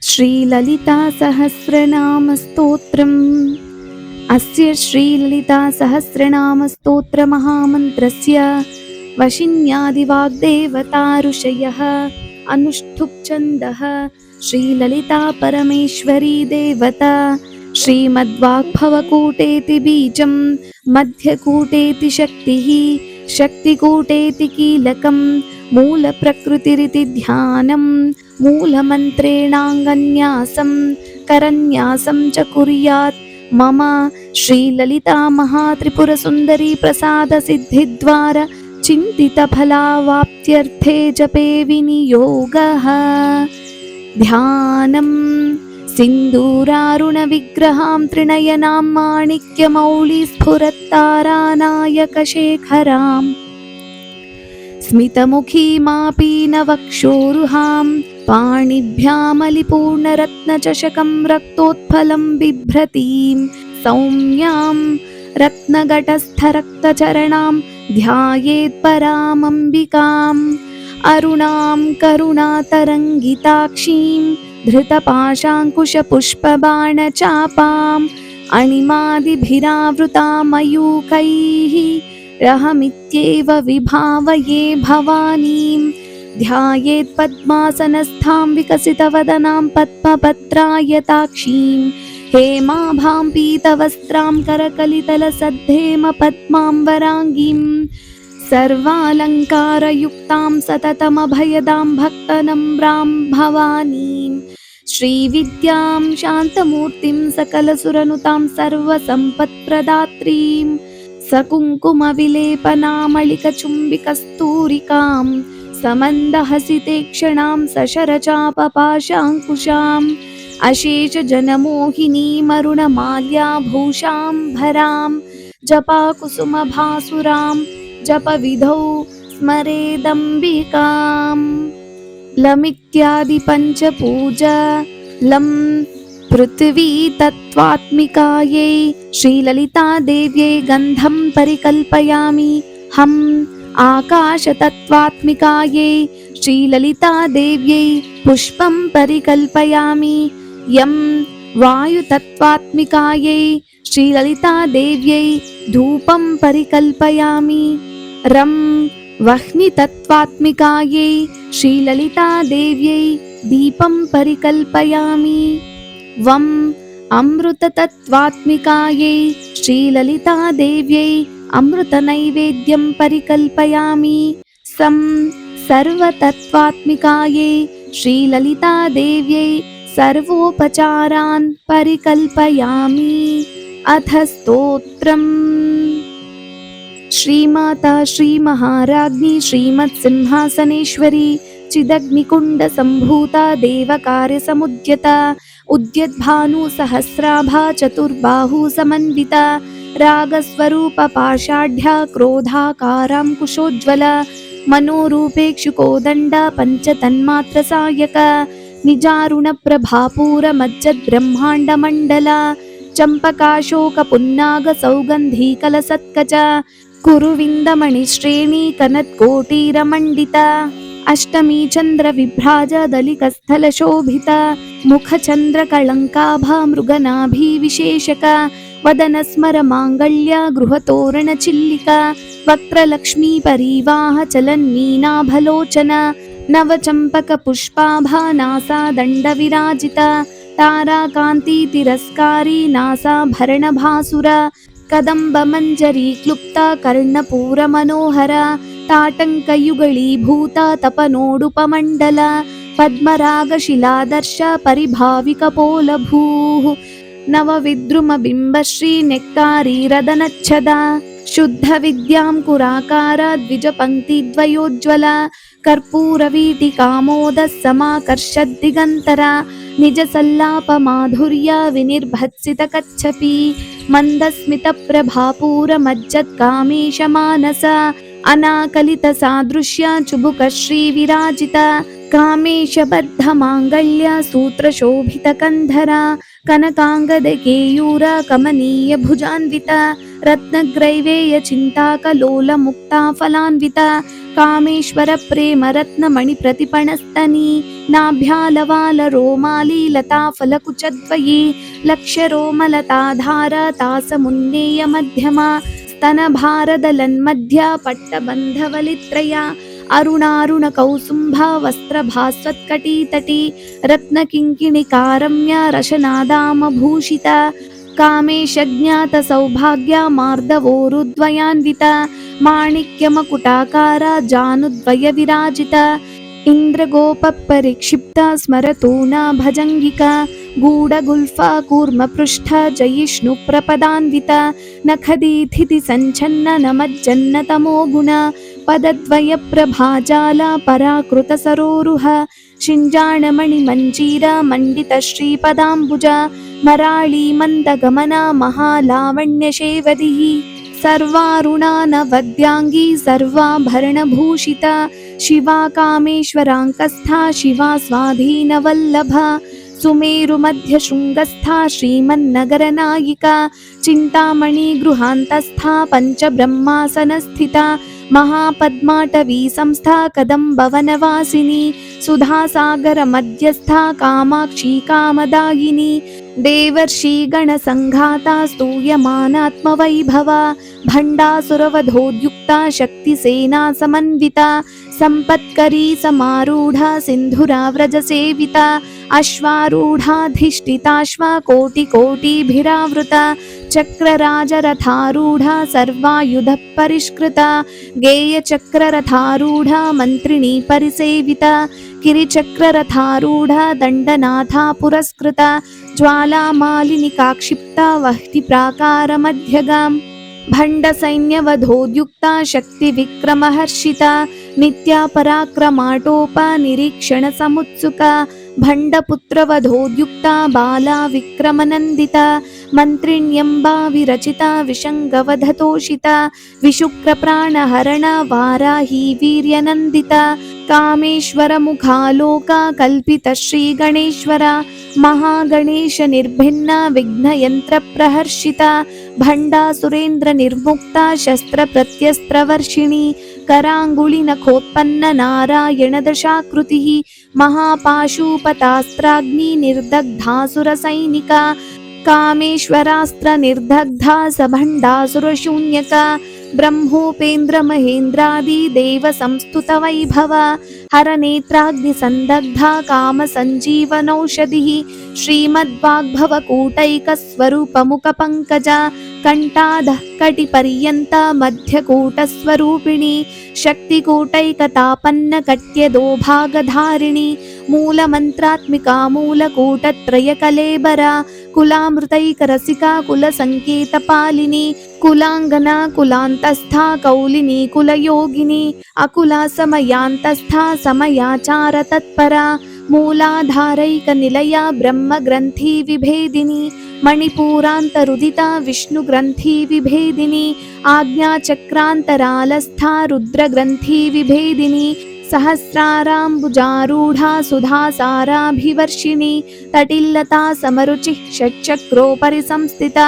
श्रीललिता सहस्रनाम स्तोत्रम्। अस्य श्रीललिता सहस्रनाम स्तोत्र महामन्त्रस्य वशिन्यादिवाग्देवता ऋषयः अनुष्ठुप् छन्दः श्रीललिता परमेश्वरी देवता। श्रीमद्वाग्भवकूटेति बीजं मध्यकूटेति शक्तिः शक्तिकूटेति कीलकं मूलप्रकृतिरिति ध्यानं मूलमन्त्रेणाङ्गन्यासं करन्यासं च कुर्यात् मम श्रीललिता महात्रिपुरसुन्दरी प्रसादसिद्धिद्वारा चिन्तितफलावाप्त्यर्थे जपे विनियोगः। ध्यानं सिन्दूरारुणविग्रहां त्रिनयनां माणिक्यमौलिस्फुरत्तारानायकशेखराम् स्मितमुखीमापीनवक्षोरुहां पाणिभ्यामलिपूर्णरत्नचषकं रक्तोत्फलं बिभ्रतीं सौम्यां रत्नघटस्थरक्तचरणां ध्यायेत् परामम्बिकाम् अरुणां करुणातरङ्गिताक्षीं धृतपाशाङ्कुशपुष्पबाणचापाम् अणिमादिभिरावृतामयूखैः रहमित्येव विभावये भवानीं। ध्यायेत् पद्मासनस्थां विकसितवदनां पद्मपत्रायताक्षीं हेमाभां पीतवस्त्रां करकलितलसद्धेम पद्माम्बराङ्गीं सर्वालङ्कारयुक्तां सततमभयदां भक्तनम्रां भवानीं। श्रीविद्यां शान्तमूर्तिं सकलसुरनुतां सर्वसम्पत्प्रदात्रीं सकुङ्कुमविलेपनामलिकचुम्बिकस्तूरिकां समन्दहसितेक्षणां सशरचापपाशाङ्कुशाम् अशेषजनमोहिनीमरुणमाल्याभूषां भरां जपाकुसुमभासुरां जपविधौ स्मरेदम्बिकाम्। लमित्यादिपञ्चपूजा लं पृथिवी तत्त्वात्मिकायै श्रीललितादेव्यै गन्धं परिकल्पयामि। हम् आकाशतत्त्वात्मिकायै श्रीललितादेव्यै पुष्पं परिकल्पयामि। यं वायुतत्त्वात्मिकायै श्रीललितादेव्यै धूपं परिकल्पयामि। रं वह्नितत्त्वात्मिकायै श्रीललितादेव्यै दीपं परिकल्पयामि। वं अमृततत्त्वात्मिकायै श्रीललितादेव्यै अमृतनैवेद्यं परिकल्पयामि। सं सर्वतत्त्वात्मिकायै श्रीललितादेव्यै सर्वोपचारान् परिकल्पयामि। अथ स्तोत्रम्। श्रीमाता श्रीमहाराज्ञी श्रीमत्सिंहासनेश्वरी चिदग्निकुण्डसम्भूता देवकार्यसमुद्यता उद्यद्भानुसहस्राभा चतुर्बाहुसमन्विता रागस्वरूपपाषाढ्या क्रोधाकाराङ्कुशोज्ज्वला मनोरूपेक्षुकोदण्डा पञ्चतन्मात्रसायका निजारुणप्रभापूरमज्जद्ब्रह्माण्डमण्डला चम्पकाशोकपुन्नागसौगन्धीकलसत्कचा कुरुविन्दमणिश्रेणी कनत्कोटीरमण्डिता अष्टमी चन्द्रविभ्राजदलिकस्थलशोभिता मुखचन्द्रकळङ्काभा मृगनाभिविशेषका वदनस्मरमाङ्गल्या गृहतोरणचिल्लिका वक्त्रलक्ष्मीपरीवाह चलन्मीनाभलोचना नवचम्पकपुष्पाभा नासादण्डविराजिता ताराकान्तितिरस्कारी नासाभरणभासुरा कदम्बमञ्जरी क्लुप्ता कर्णपूरमनोहरा ताटङ्कयुगलीभूता तपनोडुपमण्डला पद्मरागशिलादर्शा परिभाविकपोलभूः नवविद्रुमबिम्बश्री नेक्तारीरदनच्छदा शुद्धविद्यां कुराकारा द्विजपङ्क्तिद्वयोज्ज्वला कर्पूरवीटिकामोदः समाकर्षद्दिगन्तरा निजसल्लापमाधुर्या विनिर्भत्सितकच्छपी मन्दस्मितप्रभापूरमज्जत्कामेशमानसा अनाकलितसादृश्या चुबुकश्रीविराजिता कामेशबद्धमाङ्गल्या सूत्रशोभितकन्धरा कनकाङ्गदकेयूर कमनीयभुजान्विता रत्नग्रैवेयचिन्ताकलोलमुक्ता फलान्विता कामेश्वर प्रेमरत्नमणिप्रतिपणस्तनी नाभ्यालवालरोमाली लताफलकुचद्वयी लक्ष्यरोमलताधारतासमुन्नेयमध्यमा स्तनभारदलन्मध्या पट्टबन्धवलित्रया अरुणारुणकौसुम्भा वस्त्रभास्वत्कटीतटी रत्नकिङ्किणिकारम्या रशनादामभूषिता कामेशज्ञातसौभाग्या मार्दवोरुद्वयान्विता माणिक्यमकुटाकारा जानुद्वयविराजिता इन्द्रगोपपरिक्षिप्ता स्मरतूना भजङ्गिका गूढगुल्फा कूर्मपृष्ठा जयिष्णुप्रपदान्विता नखदीथिति सञ्छन्न नमज्जन्नतमो गुणा पदद्वयप्रभाजाला पराकृतसरोरुह शिञ्जाणमणिमञ्जीरा मण्डितश्रीपदाम्बुजा मराळी मन्दगमना महालावण्यशेवदिः सर्वारुणा नवद्याङ्गी सर्वाभरणभूषिता शिवा कामेश्वराङ्कस्था शिवा स्वाधीनवल्लभा सुमेरुमध्यशृङ्गस्था श्रीमन्नगरनायिका चिन्तामणिगृहान्तस्था पञ्चब्रह्मासनस्थिता महापद्माटवी संस्था कदम्बवनवासिनी सुधासागरमध्यस्था कामाक्षी कामदायिनी देवर्षिगणसङ्घाता स्तूयमानात्मवैभवा भण्डासुरवधोद्युक्ता शक्तिसेना समन्विता सम्पत्करी समारूढा सिन्धुराव्रजसेविता अश्वारूढाधिष्ठिताश्वा कोटिकोटिभिरावृता चक्रराजरथारूढा सर्वायुधपरिष्कृता गेयचक्ररथारूढा मन्त्रिणी परिसेविता किरिचक्ररथारूढा दण्डनाथा पुरस्कृता ज्वालामालिनिकाक्षिप्ता वह्तिप्राकारमध्यगाम् भण्डसैन्यवधोद्युक्ता शक्तिविक्रमहर्षिता नित्या पराक्रमाटोपनिरीक्षणसमुत्सुका भण्डपुत्रवधोद्युक्ता बाला विक्रमनन्दिता मन्त्रिण्यम्बा विरचिता विशङ्गवधतोषिता विशुक्रप्राणहरणा वाराही वीर्यनन्दिता कामेश्वरमुखालोका कल्पितश्रीगणेश्वरा महागणेशनिर्भिन्ना विघ्नयन्त्रप्रहर्षिता भण्डासुरेन्द्रनिर्मुक्ता शस्त्रप्रत्यस्त्रवर्षिणी कराङ्गुलिनखोत्पन्न नारायणदशाकृतिः महापाशुपतास्त्राग्निनिर्दग्धासुरसैनिका कामेश्वरास्त्रनिर्दग्धा सभण्डासुरशून्यका ब्रह्मोपेन्द्रमहेन्द्रादि देवसंस्तुतवैभवा हरनेत्राग्निसन्दग्धा कामसञ्जीवनौषधिः श्रीमद्वाग्भवकूटैकस्वरूपमुखपङ्कजा कण्ठाधः कटिपर्यन्ता मध्यकूटस्वरूपिणी शक्तिकूटैकतापन्नकट्यदोभागधारिणी मूलमन्त्रात्मिका मूलकूटत्रयकलेबरा कुलामृतैकरसिका कुलसङ्केतपालिनी कुलाङ्गना कुलान्तस्था कौलिनी कुलयोगिनी अकुला समयान्तस्था समयाचारतत्परा मूलाधारैकनिलया ब्रह्मग्रन्थिविभेदिनी मणिपूरान्तरुदिता विष्णुग्रन्थिविभेदिनी आज्ञाचक्रान्तरालस्था रुद्रग्रन्थिविभेदिनी सहस्राराम्बुजारूढा सुधासाराभिवर्षिणी तटिल्लता समरुचिः षट्चक्रोपरि संस्थिता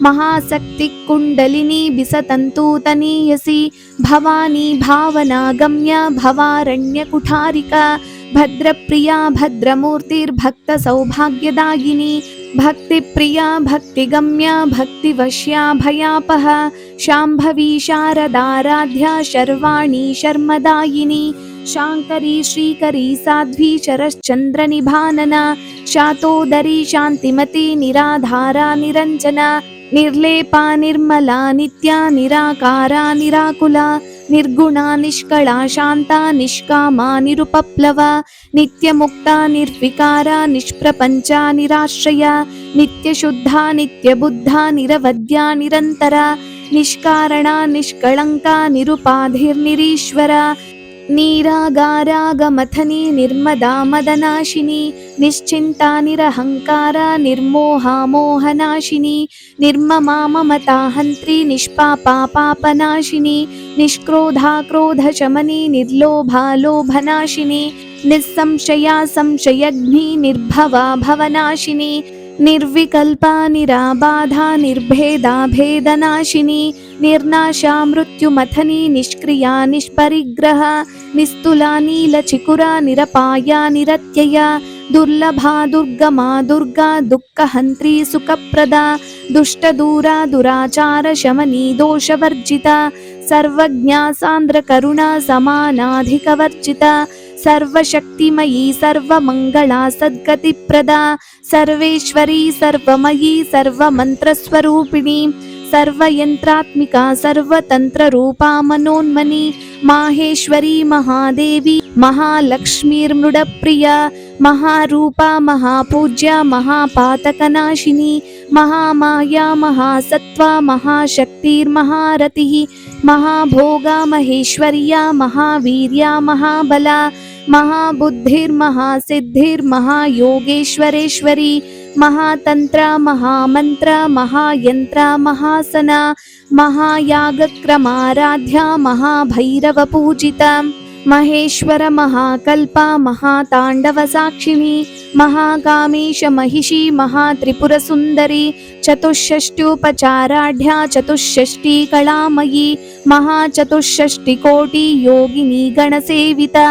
महाशक्तिकुण्डलिनी बिसतन्तूतनीयसी भवानी भावनागम्या भवारण्यकुठारिका भद्रप्रिया भद्रमूर्तिर्भक्तसौभाग्यदायिनी भक्तिप्रिया भक्तिगम्या भक्तिवश्या भयापहा शाम्भवी शारदाराध्या शर्वाणी शर्मदायिनी शाङ्करी श्रीकरी साध्वी शरश्चन्द्रनिभानना शातोदरी शान्तिमती निराधारा निरञ्जना निर्लेपा निर्मला नित्या निराकारा निराकुला निर्गुणा निष्कला शान्ता निष्कामा निरुपप्लवा नित्यमुक्ता निर्विकारा निष्प्रपञ्चा निराश्रया नित्यशुद्धा नित्यबुद्धा निरवद्या निरन्तरा निष्कारणा निष्कळङ्का निरुपाधिर्निरीश्वरा नीरागारागमथनी निर्मदा मदनाशिनी निश्चिन्ता निरहङ्कारा निर्मोहा मोहनाशिनी निर्ममा ममता हन्त्री निष्पापा पापनाशिनी निष्क्रोधा क्रोधशमनी निर्लोभा लोभनाशिनी निस्संशया संशयग्नि निर्भवा भवनाशिनी निर्विकल्पा निराबाधा निर्भेदा भेदनाशिनी निर्नाशा मृत्युमथनी निष्क्रिया निष्परिग्रह निस्तुला नीलचिकुरा निरपाया निरत्यया दुर्लभा दुर्गमा दुर्गा दुःखहन्त्री सुखप्रदा दुष्टदूरा दुराचार शमनी दोषवर्जिता सर्वज्ञा सान्द्रकरुणा समानाधिकवर्जिता सर्वशक्तिमयी सर्वमङ्गला सद्गतिप्रदा सर्वेश्वरी सर्वमयी सर्वमन्त्रस्वरूपिणी सर्वयन्त्रात्मिका सर्वतन्त्ररूपा मनोन्मनी माहेश्वरी महादेवी महालक्ष्मीर्मृडप्रिया महारूपा महापूज्या महापातकनाशिनी महामाया महासत्त्वा महाशक्तिर्महारतिः महाभोगा महेश्वर्या महावीर्या महाबला महाबुद्धिर्महासिद्धिर्महायोगेश्वरेश्वरी महातंत्र महामंत्र महायंत्र महासना महायागक्रमाराध्या महाभैरवपूजिता महेश्वर महाकल्पा महातांडवसाक्षिणी महाकामेश महिषी महात्रिपुरसुंदरी चतुष्षष्ट्युपचाराढ्या चतुष्षष्टि कलामयी महाचतुष्षष्टिकोटि योगिनी गणसेविता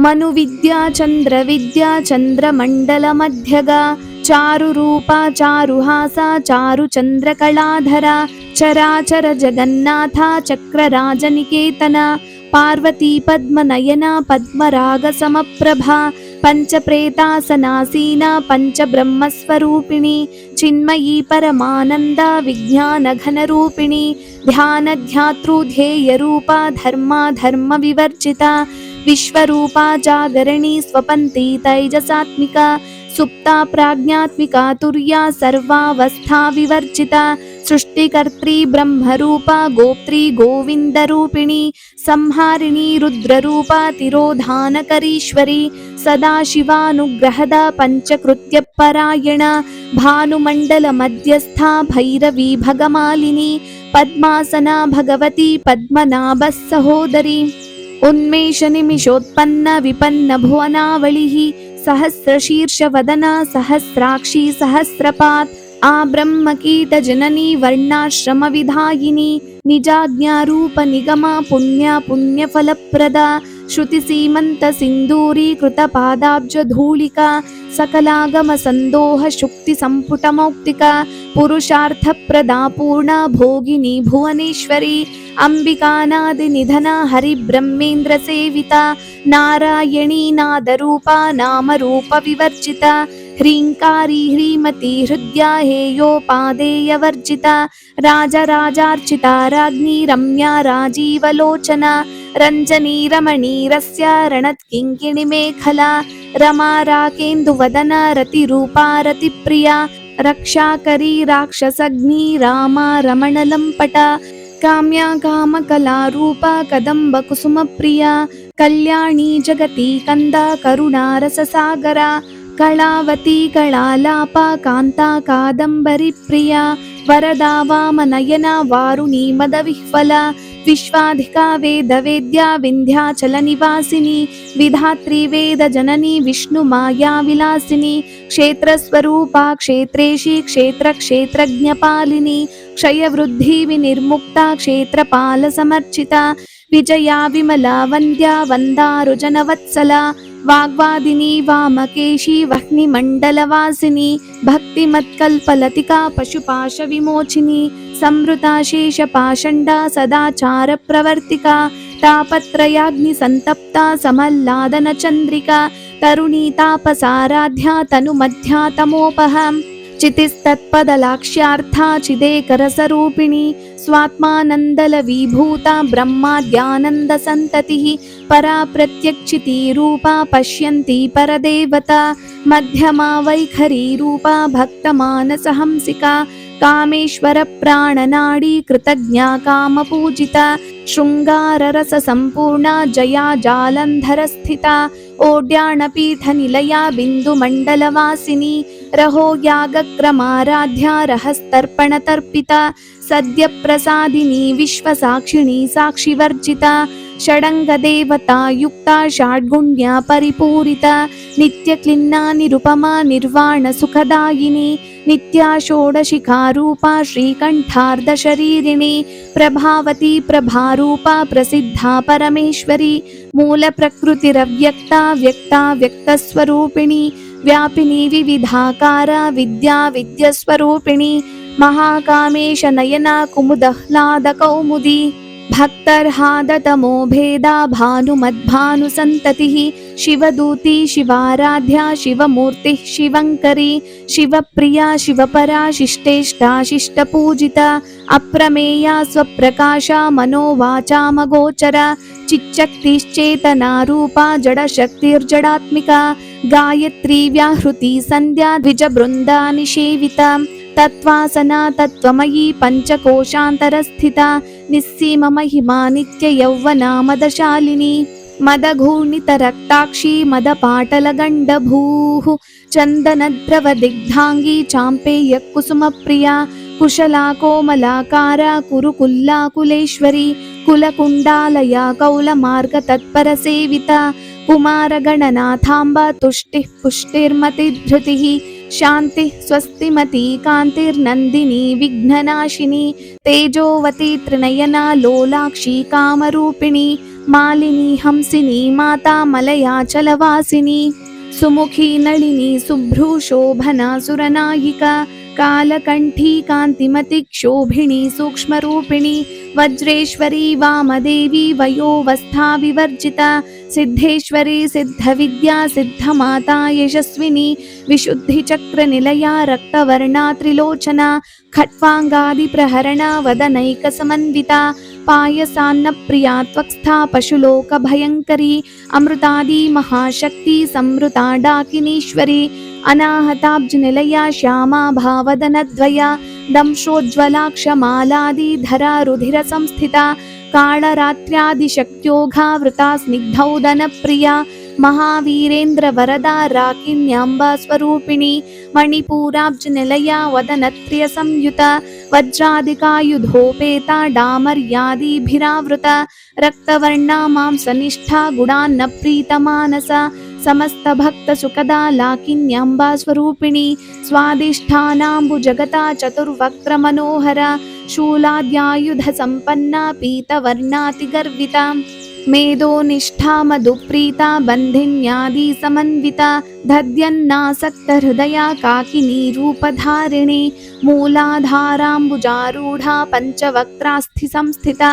मनुविद्या चंद्रविद्या चंद्रमंडलमध्यगा चारुरूपा चारुहासा चारुचंद्रकलाधरा चराचर जगन्नाथा चक्रराजनिकेतना पार्वती पद्मनयना पद्मरागसमप्रभा पंचप्रेतासनासीना पंचब्रह्मस्वरूपिणी चिन्मयी परमानंदा विज्ञानघनरूपिणी ध्यानध्यातृध्येयरूपा धर्माधर्म विवर्जिता विश्वरूपा जागरणी स्वपन्ती तैजसात्मिका सुप्ता प्राज्ञात्मिका तुर्या सर्वावस्था विवर्जिता सृष्टिकर्त्री ब्रह्मरूपा गोप्त्री गोविंदरूपिणी संहारिणी रुद्ररूपा तिरोधानकरीश्वरी सदाशिवानुग्रहदा पंचकृत्यपरायणा भानुमण्डलमध्यस्था भैरवी भगमालिनी पद्मासना भगवती पद्मनाभः सहोदरी उन्मेष निमिषोत्पन्न विपन्न भुवनावलिः सहस्रशीर्षवदना सहस्राक्षी सहस्रपात् आब्रह्मकीटजननी वर्णाश्रमविधायिनी निजाज्ञारूप निगमा पुण्या पुण्यफलप्रदा श्रुतिसीमन्तसिन्दूरीकृतपादाब्जधूलिका सकलागमसन्दोह शुक्तिसम्पुटमौक्तिका पुरुषार्थप्रदा पूर्णा भोगिनी भुवनेश्वरी अंबिकानादिनिधना हरिब्रह्मेन्द्रसेविता नारायणी नादरूपा नामरूपविवर्जिता ह्रींकारी ह्रीमती हृद्या हेयोपादेयवर्जिता राजराजार्चिता राज्ञी रम्या राजीवलोचना रञ्जनी रमणीरस्य रणत्किङ्किणिमेखला रमा राकेन्दुवदना रतिरूपा रतिप्रिया रक्षाकरी राक्षसग्नी रामा रमणलम्पटा काम्या कामकलारूपा कदम्बकुसुमप्रिया कल्याणी जगती कंदा करुणारससागरा कलावती कलालापा कांता कादंबरी प्रिया वरदा वामनयना वारुणी मदविह्वला विश्वाधिका वेदवेद्या विंध्याचल निवासिनी विधात्री वेद जननी विष्णु माया विलासिनी क्षेत्रस्वरूपा क्षेत्रेशी क्षेत्र क्षेत्रज्ञपालिनी क्षयवृद्धि विनिर्मुक्ता क्षेत्रपाल समर्चिता विजया विमला वन्द्या वन्दारुजनवत्सला वाग्वादिनी वामकेशी वह्निमण्डलवासिनी भक्तिमत्कल्पलतिका पशुपाश विमोचिनी संवृता शेषपाषण्डा सदाचार प्रवर्तिका तापत्रयाग्निसन्तप्ता समल्लादनचन्द्रिका तरुणी तापसाराध्या तनुमध्या तमोपहम् चितिस्तत्पदलाक्ष्यार्था चिदेकरसरूपिणी स्वात्मानन्दलविभूता ब्रह्माद्यानन्दसन्ततिः परा प्रत्यक्षितीरूपा पश्यन्ती परदेवता मध्यमा वैखरी रूपा भक्तमानसहंसिका कामेश्वर प्राणनाडी कृतज्ञा कामपूजिता शृङ्गाररससम्पूर्णा जया जालन्धरस्थिता ओड्याणपीठनिलया बिन्दुमण्डलवासिनी रहो यागक्रमाराध्या रहस्तर्पणतर्पिता सद्यप्रसादिनी विश्वसाक्षिणी साक्षिवर्जिता षडङ्गदेवता युक्ता षड्गुण्या परिपूरिता नित्यक्लिन्ना निरुपमा निर्वाणसुखदायिनी नित्या षोडशिखारूपा श्रीकण्ठार्धशरीरिणी प्रभावती प्रभारूपा प्रसिद्धा परमेश्वरी मूलप्रकृतिरव्यक्ता व्यक्ता व्यक्तस्वरूपिणी व्यापिनी विविधाकारा विद्या विद्यस्वरूपिणी महाकामेश नयना कुमुदह्लादकौमुदी भक्तर्हादतमो भेदा भानुमद्भानुसन्ततिः शिवदूती शिवाराध्या शिवमूर्तिः शिवङ्करी शिवप्रिया शिवपरा शिष्टेष्टा शिष्टपूजिता अप्रमेया स्वप्रकाशा मनोवाचामगोचरा चिच्चक्तिश्चेतनारूपा जडशक्तिर्जडात्मिका गायत्री व्याहृति सन्ध्या द्विजबृन्दा निषेविता तत्त्वासना तत्त्वमयी पञ्चकोशान्तरस्थिता निस्सीममहिमा नित्ययौवना मदशालिनी मदघूर्णितरक्ताक्षी मदपाटलगण्डभूः चन्दनद्रवदिग्धाङ्गी चाम्पेयकुसुमप्रिया कुशला कोमलाकारा कुरुकुल्लाकुलेश्वरी कुलकुण्डालया कौलमार्गतत्परसेविता कुमारगणनाथाम्बा तुष्टिः पुष्टिर्मतिधृतिः शान्तिः स्वस्तिमती कान्तिर्नन्दिनी विघ्ननाशिनी तेजोवती त्रिनयना लोलाक्षी कामरूपिणी मालिनी हंसिनी माता मलयाचलवासिनी सुमुखी नलिनी शुभ्रूशोभना सुरनायिका कालकण्ठी कान्तिमती क्षोभिणी सूक्ष्मरूपिणी वज्रेश्वरी वामदेवी वयोवस्था विवर्जिता सिद्धेश्वरी सिद्धविद्या सिद्धमाता यशस्विनी विशुद्धिचक्रनिलया रक्तवर्णा त्रिलोचना खट्वाङ्गादिप्रहरणा वदनैकसमन्विता पायसान्नप्रिया त्वक्स्था पशुलोकभयङ्करी अमृतादि महाशक्ति संवृता डाकिनीश्वरी अनाहताब्जनिलया श्यामा भावदनद्वया दंशोज्ज्वलाक्षमालादिधरा रुधिरसंस्थिता कालरात्र्यादिशक्त्योघावृता स्निग्धौदनप्रिया महावीरेन्द्रवरदा राकिन्याम्बा स्वरूपिणी मणिपूराब्जनिलया वदनत्र्यसंयुता वज्रादिकायुधोपेता डामर्यादिभिरावृता रक्तवर्णा मांसनिष्ठा गुणान्नप्रीतमानसा समस्तभक्तसुखदा लाकिन्याम्बा स्वरूपिणी स्वादिष्ठानाम्बुजगता चतुर्वक्त्रमनोहरा शूलाद्यायुधसम्पन्ना पीतवर्णातिगर्विता मेदोनिष्ठा मधुप्रीता बन्धिन्यादिसमन्विता दध्यन्नासक्तहृदया काकिनी रूपधारिणी मूलाधाराम्बुजारूढा पञ्चवक्त्रास्थिसंस्थिता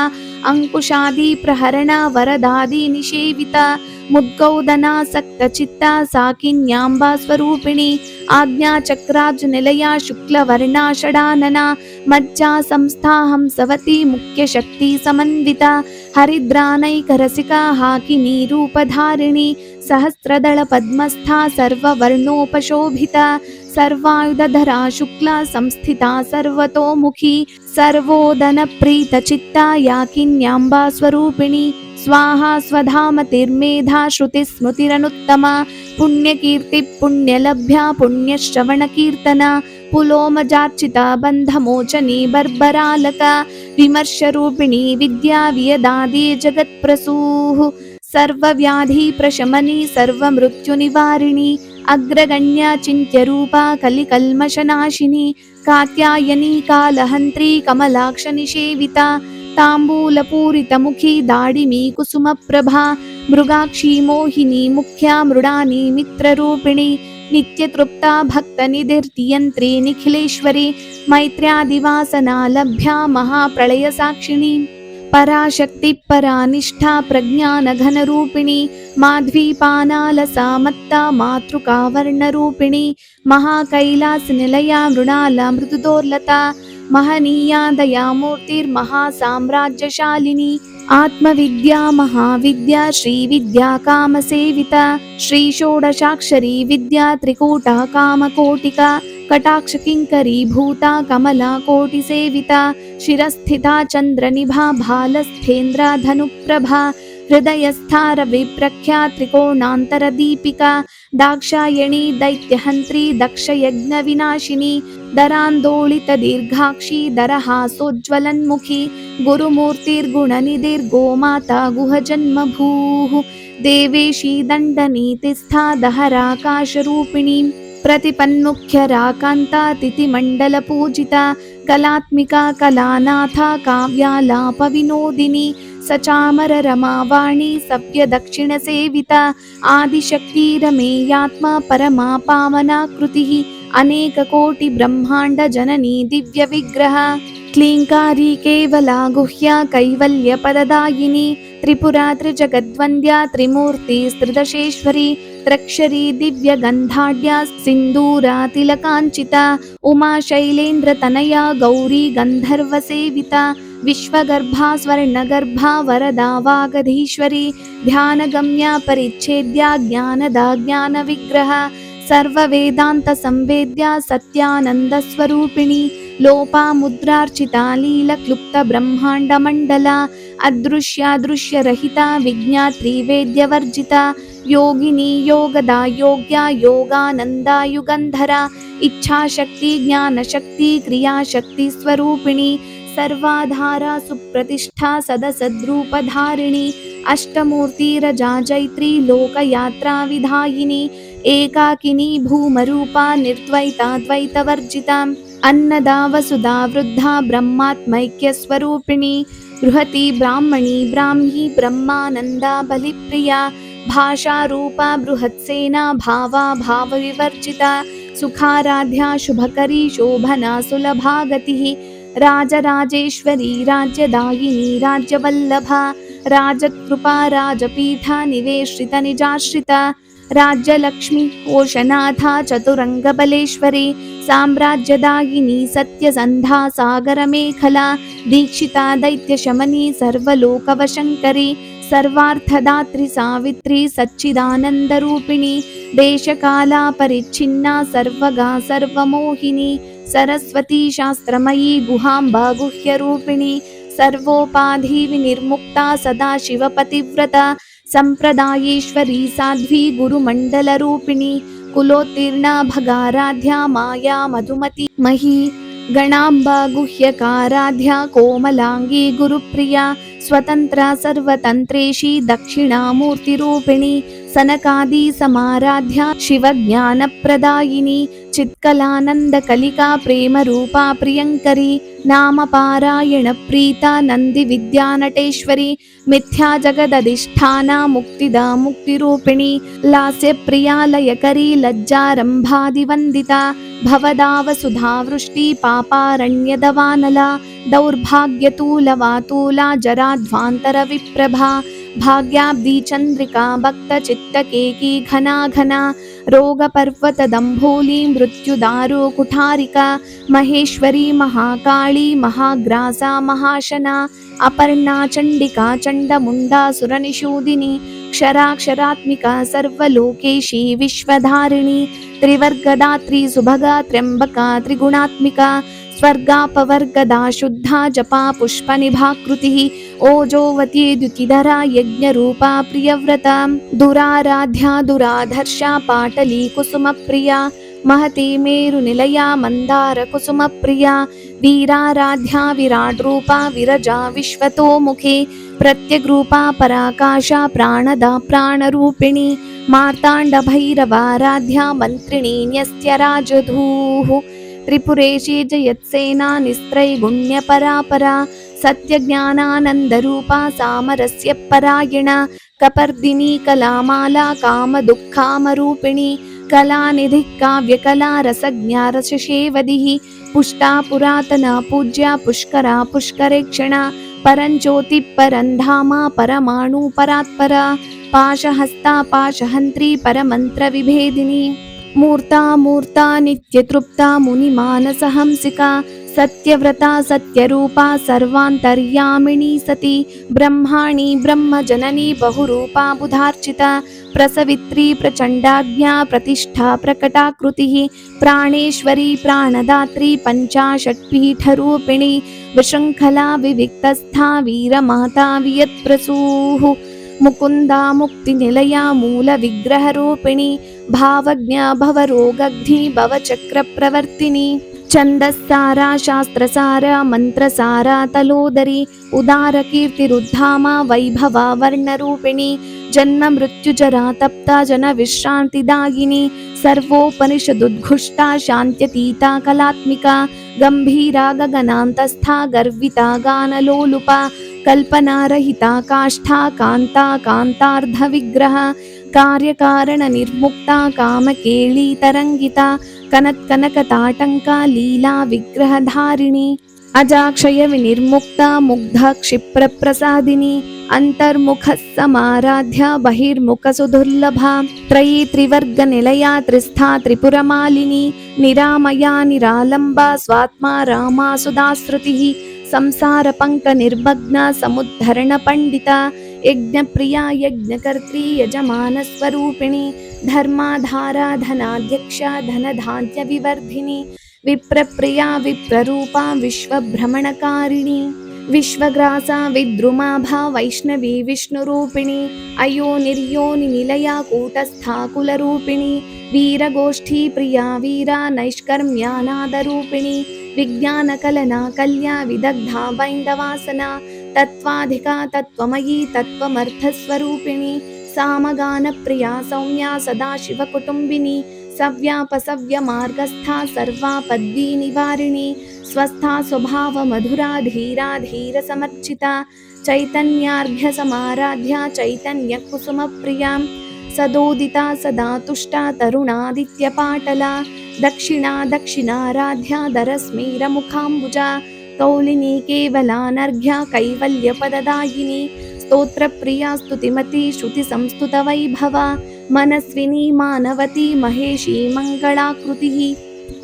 अङ्कुशादिप्रहरणा वरदादिनिषेविता मुद्गौदनासक्तचित्ता साकिन्याम्बा स्वरूपिणी आज्ञाचक्राब्जनिलया शुक्लवर्णा षडानना मज्जा संस्था हंसवती मुख्यशक्तिसमन्विता हरिद्रानैकरसिका हाकिनी रूपधारिणी सहस्रदलपद्मस्था सर्ववर्णोपशोभिता सर्वायुधधरा शुक्ला संस्थिता सर्वतोमुखी सर्वोदनप्रीतचित्ता याकिन्याम्बा स्वरूपिणी स्वाहा स्वधामतिर्मेधा श्रुतिस्मृतिरनुत्तमा पुण्यकीर्ति पुण्यलभ्या पुण्यश्रवणकीर्तना पुलोमजार्चिता बन्धमोचनी बर्बरालका विमर्शरूपिणी विद्या वियदादि जगत्प्रसूः सर्वव्याधिप्रशमनी सर्वमृत्युनिवारिणी अग्रगण्या चिन्त्यरूपा कलिकल्मषनाशिनी कात्यायनी कालहन्त्री कमलाक्षनिषेविता ताम्बूलपूरितमुखी दाडिमी कुसुमप्रभा मृगाक्षी मोहिनी मुख्या मृडानी मित्ररूपिणी नित्यतृप्ता भक्तनिधिर्तियन्त्री निखिलेश्वरी मैत्र्यादिवासना लभ्या महाप्रलयसाक्षिणी पराशक्ति परानिष्ठा प्रज्ञानघनरूपिणी माध्वीपानालसा मत्ता मातृकावर्णरूपिणी महाकैलासनिलया मृणाला मृदुदोर्लता महनीया दयामूर्तिर्महासाम्राज्यशालिनी आत्मविद्या महाविद्या श्रीविद्या कामसेविता श्रीषोडशाक्षरी विद्या त्रिकूटा कामकोटिका कटाक्षकिङ्करी भूता कमला कोटिसेविता शिरस्थिता चन्द्रनिभा भालस्थेन्द्रा धनुप्रभा हृदयस्थारविप्रख्या त्रिकोणान्तरदीपिका दाक्षायणी दैत्यहन्त्री दक्षयज्ञविनाशिनी दरान्दोलितदीर्घाक्षी दरहासोज्ज्वलन्मुखी गुरुमूर्तिर्गुणनिधिर्गोमाता गुहजन्मभूः देवेशी दण्डनीतिस्था दहराकाशरूपिणी प्रतिपन्मुख्यराकान्ता तिथिमण्डलपूजिता कलात्मिका कलानाथा काव्यालापविनोदिनी सचामररमावाणी सव्यदक्षिणसेविता आदिशक्तिरमेयात्मा परमा पावनाकृतिः अनेककोटिब्रह्माण्डजननी दिव्यविग्रह क्लीङ्कारी केवला गुह्या कैवल्यपददायिनी त्रिपुरा त्रिजगद्वन्द्या त्रिमूर्तिस्त्रिदशेश्वरी त्रक्षरी दिव्यगन्धाढ्या सिन्दूरा तिलकाञ्चिता उमा शैलेन्द्रतनया गौरी गन्धर्वसेविता विश्वगर्भा स्वर्णगर्भा वरदा वागधीश्वरी ध्यानगम्या परिच्छेद्या ज्ञानदा ज्ञानविग्रह सर्ववेदान्तसंवेद्या सत्यानन्दस्वरूपिणी लोपामुद्रार्चिता लीलक्लुप्तब्रह्माण्डमण्डला अदृश्यादृश्यरहिता विज्ञात्री वेद्यवर्जिता योगिनी योगदा योग्या योगानन्दा युगन्धरा इच्छाशक्ति ज्ञानशक्ति क्रियाशक्ति स्वरूपिणी सर्वाधारा सुप्रतिष्ठा सदसद्रूपधारिणी अष्टमूर्तिरजा जैत्री लोकयात्रा विधायिनी एकाकिनी भूमरूपा निर्द्वैताद्वैतवर्जिता अन्नदा वसुधा वृद्धा ब्रह्मात्मैक्यस्वरूपिणी बृहती ब्राह्मणी ब्राह्मी ब्रह्मानन्दा बलिप्रिया भाषारूपा बृहत्सेना भावा भावविवर्जिता सुखाराध्या शुभकरी शोभना सुलभा गतिः राजराजेश्वरी राज्यदायिनी राज्यवल्लभा राजकृपा राजपीठा निवेशित निजाश्रिता राज्यलक्ष्मी कोशनाथा चतुरङ्गबलेश्वरी साम्राज्यदायिनी सत्यसन्धा सागरमेखला दीक्षिता दैत्यशमनी सर्वलोकवशङ्करी सर्वार्थदात्री सावित्री सच्चिदानन्दरूपिणी देशकाला परिच्छिन्ना सर्वगा सर्वमोहिनी सरस्वती शास्त्रमयी गुहाम्बा गुह्यरूपिणी सर्वोपाधि विनिर्मुक्ता सदाशिवपतिव्रता सम्प्रदायेश्वरी साध्वी गुरुमण्डलरूपिणी कुलोत्तीर्णा भगाराध्या माया मधुमती मही गणाम्बा गुह्यकाराध्या कोमलांगी गुरुप्रिया स्वतंत्रा सर्वतंत्रेशी दक्षिणामूर्तिरूपिणी सनकादि समाराध्या शिवज्ञानप्रदायिनी चित्कलानन्दकलिका प्रेमरूपा प्रियङ्करी नामपारायण प्रीता नन्दिविद्यानटेश्वरी मिथ्या जगदधिष्ठाना मुक्तिदा मुक्तिरूपिणी लास्यप्रिया लयकरी लज्जारम्भादिवन्दिता भवदावसुधावृष्टि पापारण्यदवानला दौर्भाग्यतूलवातूला जराध्वान्तरविप्रभा भाग्याब्धिचन्द्रिका भक्तचित्तकेकी घना घना रोगपर्वतदम्भोली मृत्युदारो कुठारिका महेश्वरी महाकाली महाग्रासा महाशना अपर्णा चण्डिका चण्डमुण्डा सुरनिषूदिनी क्षराक्षरात्मिका सर्वलोकेशी विश्वधारिणी त्रिवर्गदात्री सुभगा त्र्यम्बका त्रिगुणात्मिका स्वर्गापवर्गदा शुद्धा जपा पुष्पनिभाकृतिः ओजोवती द्युतिधरा यज्ञरूपा प्रियव्रता दुराराध्या दुराधर्षा पाटली कुसुमप्रिया महती मेरुनिलया मन्दारकुसुमप्रिया वीराराध्या विराट्रूपा विरजा विश्वतोमुखी प्रत्यग्रूपा पराकाशा प्राणदा प्राणरूपिणी मार्ताण्डभैरवाराध्या मन्त्रिणी न्यस्त्यराजधूः त्रिपुरेशी जयत्सेना निस्त्रैगुण्यपरापरा सत्यज्ञानानन्दरूपा सामरस्य परायणा कपर्दिनी कलामाला कामदुःखामरूपिणी कलानिधिः काव्यकला रसज्ञा रससेवदिः पुष्टा पुरातना पूज्या पुष्करा पुष्करेक्षणा परञ्ज्योतिः परन्धामा परमाणु परात्परा पाशहस्ता पाशहन्त्री परमन्त्रविभेदिनी मूर्ता मूर्ता नित्यतृप्ता मुनिमानसहंसिका सत्यव्रता सत्यरूपा सर्वान्तर्यामिनी सती ब्रह्माणी ब्रह्मजननी बहुरूपा बुधार्चिता प्रसवित्री प्रचण्डाज्ञा प्रतिष्ठा प्रकटाकृतिः प्राणेश्वरी प्राणदात्री पञ्चाशत्पीठरूपिणी विशृङ्खला विविक्तस्था वीरमाता वियत्प्रसूः मुकुन्दा मुक्तिनिलया मूलविग्रहरूपिणी भावज्ञा भवरोगग्नि भवचक्रप्रवर्तिनी छन्दस्सारा शास्त्रसारा मन्त्रसारा तलोदरी उदारकीर्तिरुद्धामा वैभवा वर्णरूपिणी जन्म मृत्युजरा तप्ता जनविश्रान्तिदायिनी सर्वोपनिषदुद्घुष्टा शान्त्यतीता कलात्मिका गम्भीरा गगनान्तस्था गर्विता गानलोलुपा कल्पनारहिता काष्ठा कान्ता कान्तार्धविग्रह कार्यकारणनिर्मुक्ता कामकेळी तरङ्गिता कनत्कनकताटङ्का लीला विग्रहधारिणी अजाक्षय विनिर्मुक्ता मुग्ध क्षिप्रप्रसादिनी अंतर्मुखः समाराध्य बहिर्मुखसुदुर्लभा त्रयी त्रिवर्गनिलया त्रिस्था त्रिपुरमालिनी निरामया निरालम्बा स्वात्मा रामा सुधाश्रुतिः संसारपङ्कनिर्भग्ना समुद्धरणपण्डिता यज्ञप्रिया यज्ञकर्त्री यजमानस्वरूपिणी धर्माधारा धनाध्यक्षा धनधान्यविवर्धिनी विप्रप्रिया विप्ररूपा विश्वभ्रमणकारिणी विश्वग्रासा विद्रुमाभा वैष्णवी विष्णुरूपिणी अयोनिर्योनिनिलया कूटस्था कुलरूपिणी वीरगोष्ठी प्रिया वीरा नैष्कर्म्यानादरूपिणी विज्ञानकलना कल्या विदग्धा बैन्दवासना तत्त्वाधिका तत्त्वमयी तत्त्वमर्थस्वरूपिणी सामगानप्रिया सौम्या सदाशिवकुटुम्बिनी सव्यापसव्यमार्गस्था सर्वापद्दी निवारिणी स्वस्था स्वभावमधुरा धीरा धीरसमर्चिता चैतन्यार्घ्यसमाराध्या चैतन्यकुसुमप्रिया सदोदिता सदा तुष्टा तरुणादित्यपाटला दक्षिणा दक्षिणाराध्या दरस्मेरमुखाम्बुजा कौलिनी केवलानर्घ्या कैवल्यपददायिनी स्तोत्रप्रिया स्तुतिमती श्रुतिसंस्तुतवैभवा मनस्विनी मानवती महेशी मङ्गलाकृतिः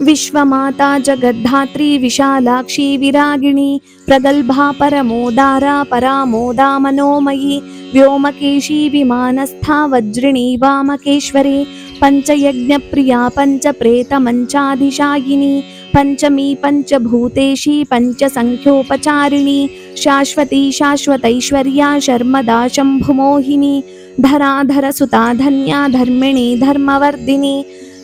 विश्वमाता जगद्धात्री विशालाक्षी विरागिणी प्रगल्भा परमोदारा परामोदा मनोमयी व्योमकेशी विमानस्था वज्रिणी वामकेश्वरी पञ्चयज्ञप्रिया पञ्चप्रेतमञ्चाधिशायिनी पंचमी पंचभूतेशी पंचसंख्योपचारिणी शाश्वती शाश्वतैश्वर्या शर्मदा शम्भुमोहिनी धराधरसुता धन्या धर्मिणी धर्मवर्धिनी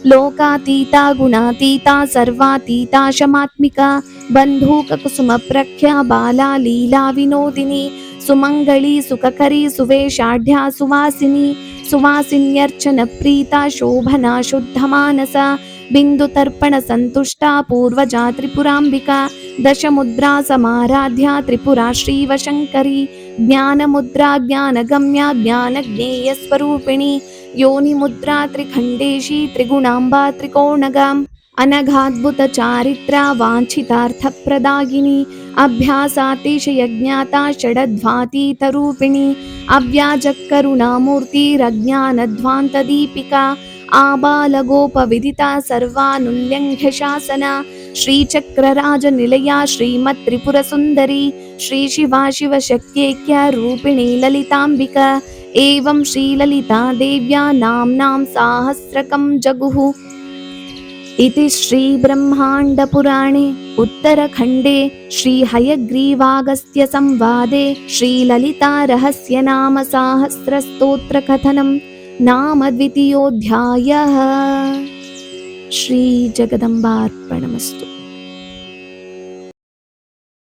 लोकातीता गुणातीता सर्वातीता शमात्मिका बन्धूककुसुमप्रख्या बाला लीला विनोदिनी सुमङ्गली सुखकरी सुवेशाढ्या सुवासिनी सुवासिन्यर्चनप्रीता शोभना शुद्धमानसा बिन्दुतर्पण संतुष्टा पूर्वजा त्रिपुराम्बिका दशमुद्रा समाराध्या त्रिपुरा श्रीवशङ्करी ज्ञानमुद्रा ज्ञानगम्या ज्ञानज्ञेयस्वरूपिणी योनिमुद्रा त्रिखण्डेशी त्रिगुणाम्बा त्रिकोणगाम् अनघाद्भुतचारित्रा वाञ्छितार्थप्रदायिनी अभ्यासातिशयज्ञाता षडध्वातीतरूपिणी अव्याजकरुणामूर्तिरज्ञानध्वान्तदीपिका आबालगोपविदिता सर्वानुल्लङ्घ्य शासना श्रीचक्रराजनिलया श्रीमत्त्रिपुरसुन्दरी श्रीशिवा शिवशक्त्यैक्य रूपिणी ललिताम्बिका एवं श्रीललिता देव्या नाम्नां साहस्रकं जगुः इति श्रीब्रह्माण्डपुराणे उत्तरखण्डे श्रीहयग्रीवागस्त्यसंवादे श्रीललितारहस्यनामसाहस्रस्तोत्रकथनं नाम द्वितीयोऽध्यायः। श्रीजगदम्बार्पणमस्तु।